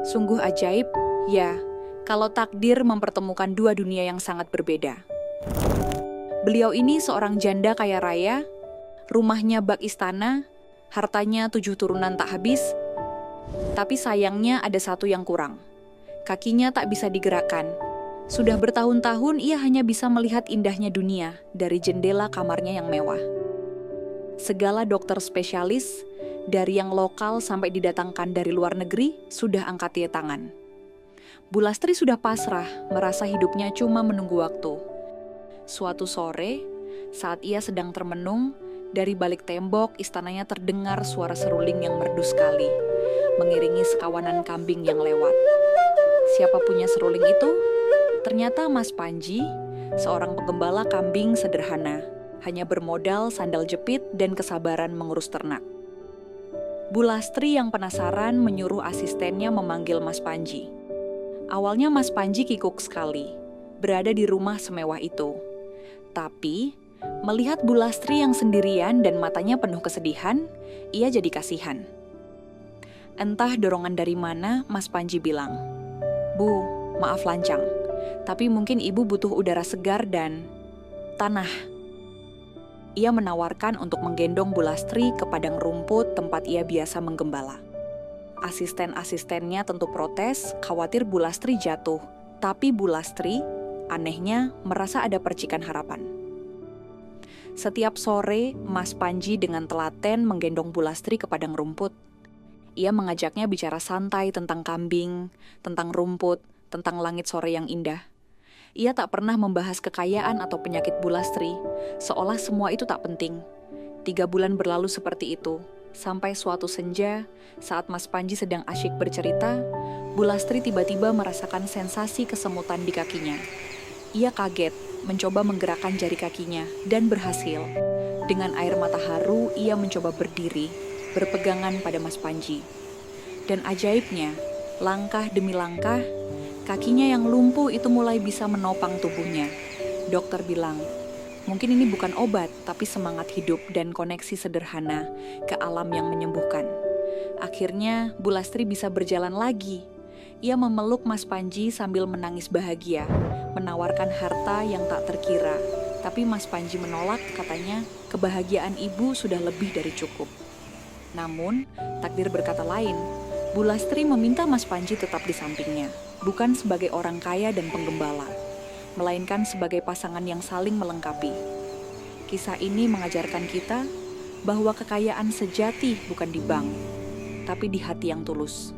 Sungguh ajaib, ya, kalau takdir mempertemukan dua dunia yang sangat berbeda. Beliau ini seorang janda kaya raya, rumahnya bak istana, hartanya 7 turunan tak habis, tapi sayangnya ada satu yang kurang. Kakinya tak bisa digerakkan. Sudah bertahun-tahun ia hanya bisa melihat indahnya dunia dari jendela kamarnya yang mewah. Segala dokter spesialis, dari yang lokal sampai didatangkan dari luar negeri, sudah angkat tangan. Bu Lastri sudah pasrah, merasa hidupnya cuma menunggu waktu. Suatu sore, saat ia sedang termenung, dari balik tembok istananya terdengar suara seruling yang merdu sekali, mengiringi sekawanan kambing yang lewat. Siapa punya seruling itu? Ternyata Mas Panji, seorang penggembala kambing sederhana, hanya bermodal sandal jepit dan kesabaran mengurus ternak. Bu Lastri yang penasaran menyuruh asistennya memanggil Mas Panji. Awalnya Mas Panji kikuk sekali, berada di rumah semewah itu. Tapi, melihat Bu Lastri yang sendirian dan matanya penuh kesedihan, ia jadi kasihan. Entah dorongan dari mana, Mas Panji bilang, "Bu, maaf lancang, tapi mungkin ibu butuh udara segar dan tanah." Ia menawarkan untuk menggendong Bu Lastri ke padang rumput tempat ia biasa menggembala. Asisten-asistennya tentu protes, khawatir Bu Lastri jatuh. Tapi Bu Lastri, anehnya, merasa ada percikan harapan. Setiap sore, Mas Panji dengan telaten menggendong Bu Lastri ke padang rumput. Ia mengajaknya bicara santai tentang kambing, tentang rumput, tentang langit sore yang indah. Ia tak pernah membahas kekayaan atau penyakit Bu Lastri, seolah semua itu tak penting. 3 bulan berlalu seperti itu, sampai suatu senja, saat Mas Panji sedang asyik bercerita, Bu Lastri tiba-tiba merasakan sensasi kesemutan di kakinya. Ia kaget, mencoba menggerakkan jari kakinya, dan berhasil. Dengan air mata haru, ia mencoba berdiri, berpegangan pada Mas Panji. Dan ajaibnya, langkah demi langkah, kakinya yang lumpuh itu mulai bisa menopang tubuhnya. Dokter bilang, mungkin ini bukan obat, tapi semangat hidup dan koneksi sederhana ke alam yang menyembuhkan. Akhirnya, Bu Lastri bisa berjalan lagi. Ia memeluk Mas Panji sambil menangis bahagia, menawarkan harta yang tak terkira. Tapi Mas Panji menolak, katanya, kebahagiaan ibu sudah lebih dari cukup. Namun, takdir berkata lain. Bu Lastri meminta Mas Panji tetap di sampingnya, bukan sebagai orang kaya dan penggembala, melainkan sebagai pasangan yang saling melengkapi. Kisah ini mengajarkan kita bahwa kekayaan sejati bukan di bank, tapi di hati yang tulus.